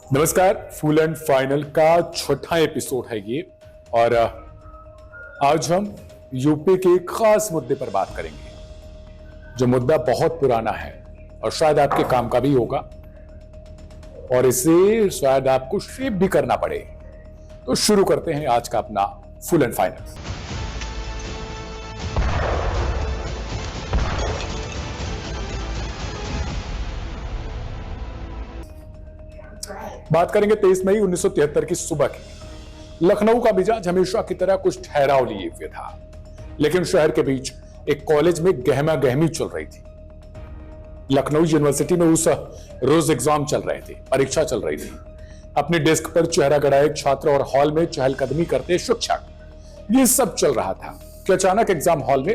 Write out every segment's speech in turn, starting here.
नमस्कार। Full and final का छठा एपिसोड है ये। और आज हम यूपी के एक खास मुद्दे पर बात करेंगे, जो मुद्दा बहुत पुराना है और शायद आपके काम का भी होगा और इसे शायद आपको शेप भी करना पड़े। तो शुरू करते हैं आज का अपना फुल एंड फाइनल। बात करेंगे 23 मई 1973 की सुबह की। लखनऊ का मिजाज हमेशा की तरह कुछ ठहराव लिए हुए था, लेकिन शहर के बीच एक कॉलेज में गहमा गहमी चल रही थी। लखनऊ यूनिवर्सिटी में उस रोज एग्जाम चल रहे थे, परीक्षा चल रही थी। अपने डेस्क पर चेहरा गड़ाए एक छात्र और हॉल में चहलकदमी करते शिक्षक, ये सब चल रहा था कि अचानक एग्जाम हॉल में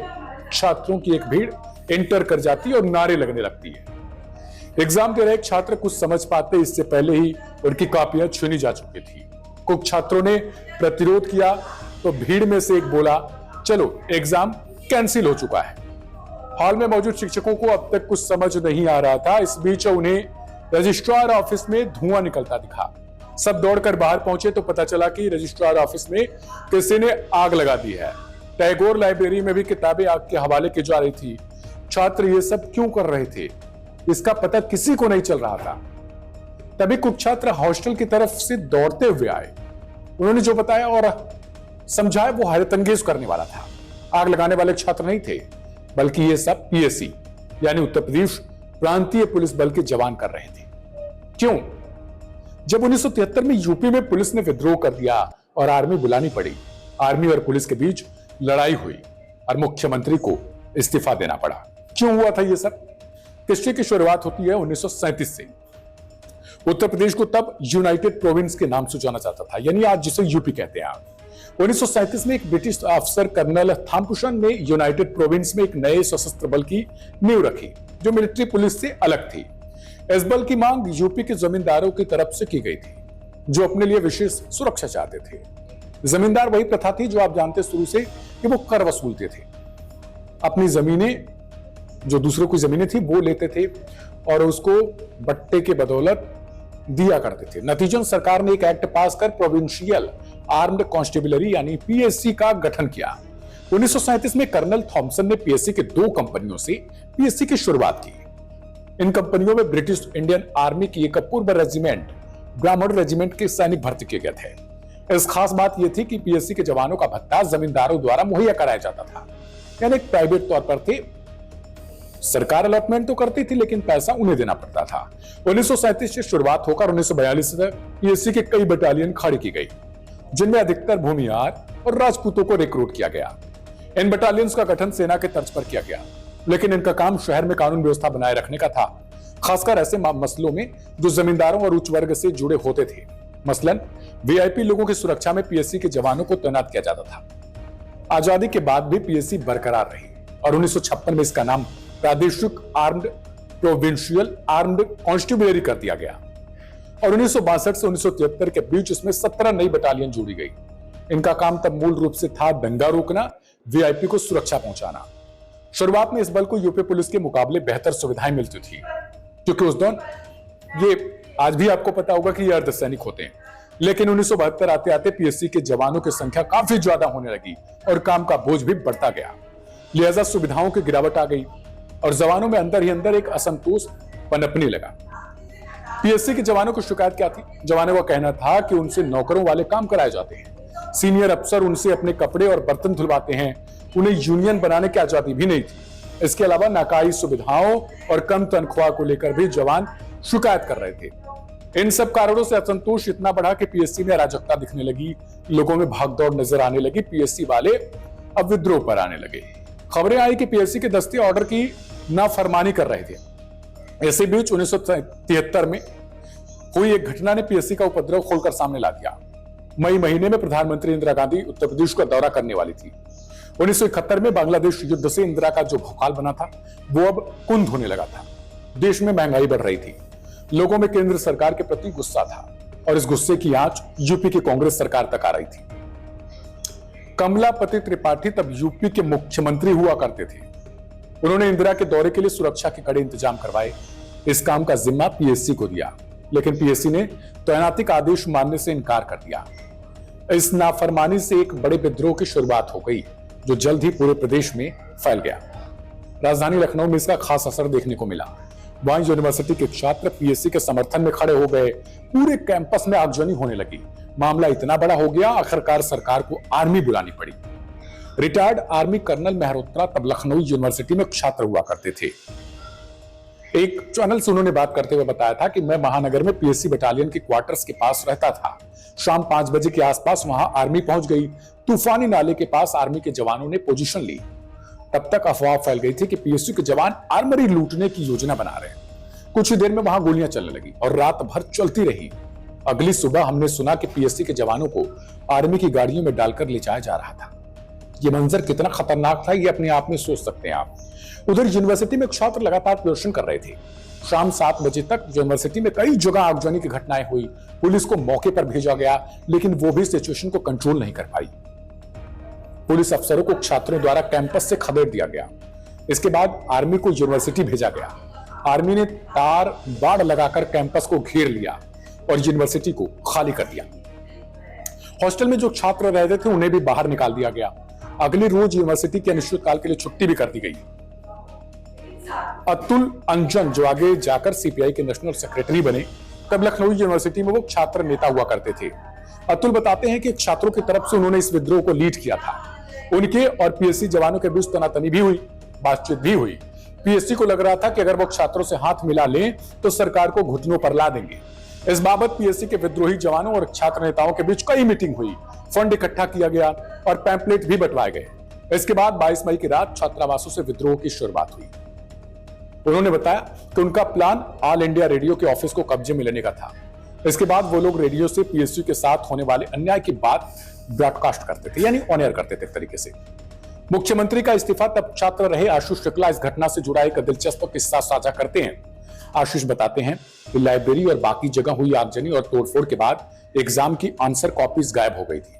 छात्रों की एक भीड़ एंटर कर जाती है और नारे लगने लगती है। एग्जाम दे रहे एक छात्र कुछ समझ पाते इससे पहले ही उनकी कॉपियां छीनी जा चुकी थी। कुछ छात्रों ने प्रतिरोध किया तो भीड़ में से एक बोला, चलो एग्जाम कैंसिल हो चुका है। हॉल में मौजूद शिक्षकों को अब तक कुछ समझ नहीं आ रहा था। इस बीच उन्हें रजिस्ट्रार ऑफिस में धुआं निकलता दिखा। सब दौड़कर बाहर पहुंचे तो पता चला कि रजिस्ट्रार ऑफिस में किसी ने आग लगा दी है। टैगोर लाइब्रेरी में भी किताबें आग के हवाले की जा रही थी। छात्र ये सब क्यों कर रहे थे, इसका पता किसी को नहीं चल रहा था। तभी कुछ छात्र हॉस्टल की तरफ से दौड़ते हुए आए। उन्होंने जो बताया और समझाया वो हैरतअंगेज करने वाला था। आग लगाने वाले छात्र नहीं थे, बल्कि ये सब पीएससी यानी उत्तर प्रदेश प्रांतीय पुलिस बल के जवान कर रहे थे। क्यों? जब 1973 में यूपी में पुलिस ने विद्रोह कर दिया और आर्मी बुलानी पड़ी, आर्मी और पुलिस के बीच लड़ाई हुई और मुख्यमंत्री को इस्तीफा देना पड़ा। क्यों हुआ था ये सब? हिस्ट्री की शुरुआत होती है 1937 से। उत्तर प्रदेश को तब यूनाइटेड प्रोविंस के नाम से जाना जाता था, यानी आज जिसे यूपी कहते हैं। 1937 में एक ब्रिटिश अफसर कर्नल थॉम्पसन ने यूनाइटेड प्रोविंस में एक नए सशस्त्र बल की नींव रखी, जो मिलिट्री पुलिस से अलग थी। इस बल की मांग यूपी के जमींदारों की तरफ से की गई थी, जो अपने लिए विशेष सुरक्षा चाहते थे। जमींदार वही प्रथा थी जो आप जानते शुरू से कि वो कर वसूलते थे। अपनी जमीनें, जो दूसरों की जमीनें थी, वो लेते थे और उसको बट्टे के बदौलत दिया करते थे। नतीजन सरकार ने एक एक्ट पास कर प्रोविंशियल आर्म्ड कांस्टेबलरी यानी पीएससी का गठन किया। 1937 में कर्नल थॉम्पसन ने पीएससी के 2 कंपनियों से पीएससी की शुरुआत की। इन कंपनियों में ब्रिटिश इंडियन आर्मी की एक पूर्व रेजिमेंट, ब्राह्मण रेजिमेंट के सैनिक भर्ती किए गए थे। इस खास बात यह थी कि पीएससी के जवानों का भत्ता जमींदारों द्वारा मुहैया कराया जाता था, यानी एक प्राइवेट तौर पर थे। सरकार अलॉटमेंट तो करती थी, लेकिन पैसा उन्हें देना पड़ता था। 1937 से शुरुआत होकर 1942 तक पीएससी के कई बटालियन खड़ी की गई, जिनमें अधिकतर भूमिहार और राजपूतों को रिक्रूट किया गया। इन बटालियंस का गठन सेना के तर्ज पर किया गया, लेकिन इनका काम शहर में कानून व्यवस्था बनाए रखने का था, खासकर ऐसे मसलों में जो जमींदारों और उच्च वर्ग से जुड़े होते थे। मसलन वीआईपी लोगों की सुरक्षा में पीएससी के जवानों को तैनात किया जाता था। आजादी के बाद भी पीएससी बरकरार रही और 1956 में इसका नाम प्रादेशिक आर्म्ड प्रोविंशियल आर्म्ड कांस्टेबलरी कर दिया गया और 1962 से 1973 के बीच इसमें 17 नई बटालियन जोड़ी गई। इनका काम तब मूल रूप से था दंगा रोकना, वीआईपी को सुरक्षा पहुंचाना। शुरुआत में इस बल को यूपी पुलिस के मुकाबले बेहतर सुविधाएं मिलती थी, क्योंकि उस दौरान, ये आज भी आपको पता होगा कि ये अर्धसैनिक होते हैं। लेकिन 1972 आते आते पीएससी के जवानों की संख्या काफी ज्यादा होने लगी और काम का बोझ भी बढ़ता गया, लिहाजा सुविधाओं की गिरावट आ गई और जवानों में अंदर ही अंदर एक असंतोष पनपने लगा। पीएससी के जवानों की शिकायत क्या थी? जवानों का कहना था कि उनसे नौकरों वाले काम कराए जाते हैं, सीनियर अफसर उनसे अपने कपड़े और बर्तन धुलवाते हैं, उन्हें यूनियन बनाने की आजादी भी नहीं थी। इसके अलावा नाकाई सुविधाओं और कम तनख्वाह को लेकर भी जवान शिकायत कर रहे थे। इन सब कारणों से असंतोष इतना बढ़ा कि पीएससी में अराजकता दिखने लगी, लोगों में भागदौड़ नजर आने लगी। पीएससी वाले अब विद्रोह पर आने लगे। खबरें आई कि पीएससी के दस्ते ऑर्डर की नाफरमानी कर रहे थे। इसी बीच 1973 में हुई एक घटना ने पीएससी का उपद्रव खोलकर सामने ला दिया। मई महीने में प्रधानमंत्री इंदिरा गांधी उत्तर प्रदेश का दौरा करने वाली थी। 1971 में बांग्लादेश युद्ध से इंदिरा का जो भूकाल बना था, वो अब कुंद होने लगा था। देश में महंगाई बढ़ रही थी, लोगों में केंद्र सरकार के प्रति गुस्सा था और इस गुस्से की आंच यूपी की कांग्रेस सरकार तक आ रही थी। कमलापति त्रिपाठी तब यूपी के मुख्यमंत्री हुआ करते थे। उन्होंने इंदिरा के दौरे के लिए सुरक्षा के कड़े इंतजाम करवाए। इस काम का जिम्मा पीएससी को दिया लेकिन पीएससी ने तैनाती का आदेश मानने से इनकार कर दिया। इस नाफरमानी से एक बड़े विद्रोह की शुरुआत हो गई, जो जल्द ही पूरे प्रदेश में फैल गया। राजधानी लखनऊ में इसका खास असर देखने को मिला। वहीं यूनिवर्सिटी के छात्र पीएससी के समर्थन में खड़े हो गए। पूरे कैंपस में आगजनी होने लगी। मामला इतना बड़ा हो गया, आखिरकार सरकार को आर्मी बुलानी पड़ी। रिटायर्ड आर्मी कर्नल मेहरोत्रा तब लखनऊ यूनिवर्सिटी में छात्र हुआ करते थे। एक चैनल से उन्होंने बात करते हुए बताया था कि मैं महानगर में पीएससी बटालियन के क्वार्टर्स के पास रहता था। शाम 5 बजे के आसपास वहां आर्मी पहुंच गई। तूफानी नाले के पास आर्मी के जवानों ने पोजीशन ली। तब तक अफवाह फैल गई थी कि पीएससी के जवान आर्मरी लूटने की योजना बना रहे हैं। कुछ ही देर में वहां गोलियां चलने लगी और रात भर चलती रही। अगली सुबह हमने सुना कि पीएससी के जवानों को आर्मी की गाड़ियों में डालकर ले जाया जा रहा था। यह मंजर कितना खतरनाक था, यह अपने आप में सोच सकते हैं आप। उधर यूनिवर्सिटी में छात्र लगातार प्रदर्शन कर रहे थे। शाम 7 बजे तक यूनिवर्सिटी में कई जगह आगजनी की घटनाएं हुई। पुलिस को मौके पर भेजा गया, लेकिन वो भी सिचुएशन को कंट्रोल नहीं कर पाई। पुलिस अफसरों को छात्रों द्वारा कैंपस से खदेड़ दिया गया। इसके बाद आर्मी को यूनिवर्सिटी भेजा गया। आर्मी ने तार बाड़ लगाकर कैंपस को घेर लिया और यूनिवर्सिटी को खाली कर दिया। हॉस्टल में जो छात्र रहते थे उन्हें भी बाहर निकाल दिया गया। अगले रोज यूनिवर्सिटी की अनिश्चितकाल के लिए छुट्टी भी कर दी गई। अतुल अंजन जो आगे जाकर सीपीआई के नेशनल सेक्रेटरी बने, तब लखनऊ यूनिवर्सिटी में वो छात्र नेता हुआ करते थे। अतुल बताते हैं कि छात्रों की तरफ से उन्होंने इस विद्रोह को लीड किया था। उनके और पीएससी जवानों के बीच तनातनी भी हुई, बातचीत भी हुई। पीएससी को लग रहा था कि अगर वो छात्रों से हाथ मिला लें तो सरकार को घुटनों पर ला देंगे। इस बाबत पीएससी के विद्रोही जवानों और छात्र नेताओं के बीच कई मीटिंग हुई, फंड इकट्ठा किया गया और पैम्पलेट भी बंटवाए गए। इसके बाद 22 मई की रात छात्रावासों से विद्रोह की शुरुआत हुई। उन्होंने बताया कि उनका प्लान ऑल इंडिया रेडियो के ऑफिस को कब्जे में लेने का था। इसके बाद वो लोग रेडियो से पीएसयू के साथ होने वाले अन्याय की बात ब्रॉडकास्ट करते थे, यानी ऑन एयर करते थे एक तरीके से। मुख्यमंत्री का इस्तीफा तब छात्र रहे आशीष शुक्ला इस घटना से जुड़ा एक दिलचस्प किस्सा साझा करते हैं। आशीष बताते हैं कि लाइब्रेरी और बाकी जगह हुई आगजनी और तोड़फोड़ के बाद एग्जाम की आंसर कॉपीज गायब हो गई थी।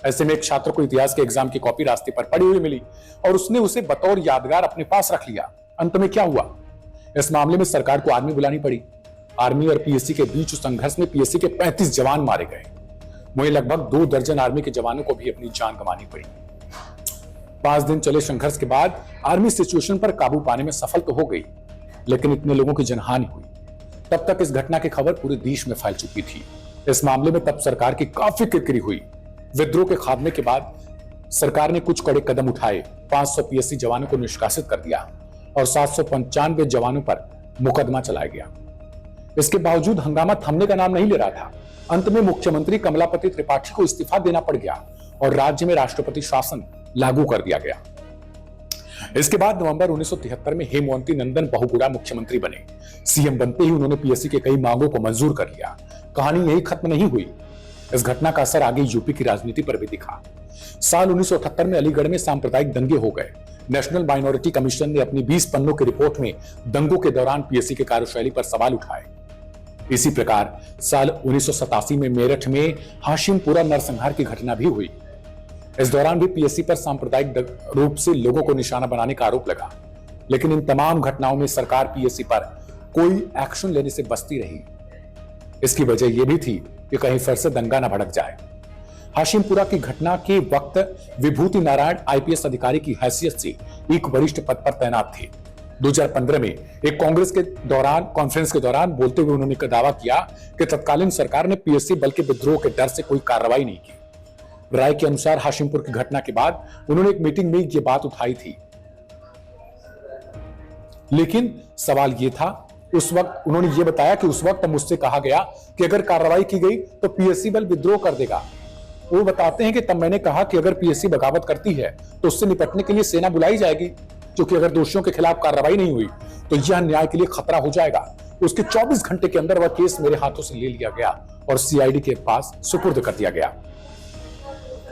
ऐसे में एक छात्र को इतिहास के एग्जाम की कॉपी रास्ते पर पड़ी हुई मिली और उसने उसे बतौर यादगार अपने पास रख लिया। अंत में क्या हुआ? इस मामले में सरकार को आर्मी बुलानी पड़ी। आर्मी और पीएससी के बीच संघर्ष में पीएससी के 35 जवान मारे गए। वहीं लगभग 2 दर्जन आर्मी के जवानों को भी अपनी जान गंवानी पड़ी। 5 दिन चले संघर्ष के बाद आर्मी सिचुएशन पर काबू पाने में सफल तो हो गई, लेकिन इतने लोगों की जनहानि हुई। तब तक इस घटना की खबर पूरे देश में फैल चुकी थी। इस मामले में तब सरकार की काफी किरकिरी हुई। विद्रोह के खात्मे के बाद सरकार ने कुछ कड़े कदम उठाए। 500 पीएससी जवानों को निष्कासित कर दिया और 795 जवानों पर मुकदमा चलाया गया। इसके बावजूद हंगामा थमने का नाम नहीं ले रहा था। अंत में मुख्यमंत्री कमलापति त्रिपाठी को इस्तीफा देना पड़ गया और राज्य में राष्ट्रपति शासन लागू कर दिया गया। इसके बाद नवंबर 1973 में हेमवंती नंदन बहुगुणा मुख्यमंत्री बने। सीएम बनते ही उन्होंने पीएससी के कई मांगों को मंजूर कर लिया। कहानी यही खत्म नहीं हुई। इस घटना का असर आगे यूपी की राजनीति पर भी दिखा। साल 1978 में अलीगढ़ में सांप्रदायिक दंगे हो गए। नेशनल माइनॉरिटी कमीशन ने अपनी 20 पन्नों की रिपोर्ट में दंगों के दौरान पीएससी के कार्यशैली पर सवाल उठाए। इसी प्रकार साल 1987 में मेरठ में हाशिमपुरा नरसंहार की घटना भी हुई। इस दौरान भी पीएससी पर सांप्रदायिक रूप से लोगों को निशाना बनाने का आरोप लगा, लेकिन इन तमाम घटनाओं में सरकार पीएससी पर कोई एक्शन लेने से बचती रही। इसकी वजह यह भी थी कि कहीं फिर से दंगा न भड़क जाए। हाशिमपुरा की घटना के वक्त विभूति नारायण आईपीएस अधिकारी की हैसियत से एक वरिष्ठ पद पर तैनात थे। 2015 में एक कॉन्फ्रेंस के दौरान बोलते हुए उन्होंने दावा किया कि तत्कालीन सरकार ने पीएससी बल के विद्रोह के डर से कोई कार्रवाई नहीं की। राय के अनुसार हाशिमपुर की घटना के बाद उन्होंने एक मीटिंग में ये बात उठाई थी, लेकिन सवाल यह था उस वक्त उन्होंने ये बताया कि उस वक्त मुझसे कहा गया कि अगर कार्रवाई की गई तो पीएससी बल विद्रोह कर देगा। वो बताते हैं कि तब मैंने कहा कि अगर पीएससी बगावत करती है तो उससे निपटने के लिए सेना बुलाई जाएगी, क्योंकि अगर दोषियों के खिलाफ कार्रवाई नहीं हुई तो यह न्याय के लिए खतरा हो जाएगा। उसके 24 घंटे के अंदर वह केस मेरे हाथों से ले लिया गया और सीआईडी के पास सुपुर्द कर दिया गया।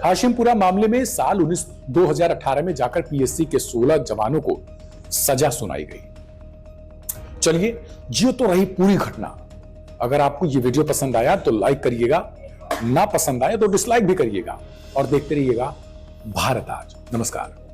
हाशिमपुरा मामले में साल 2018 में जाकर पीएससी के 16 जवानों को सजा सुनाई गई। चलिए, जियो तो रही पूरी घटना। अगर आपको यह वीडियो पसंद आया तो लाइक करिएगा, ना पसंद आया तो डिसलाइक भी करिएगा और देखते रहिएगा भारत आज। नमस्कार।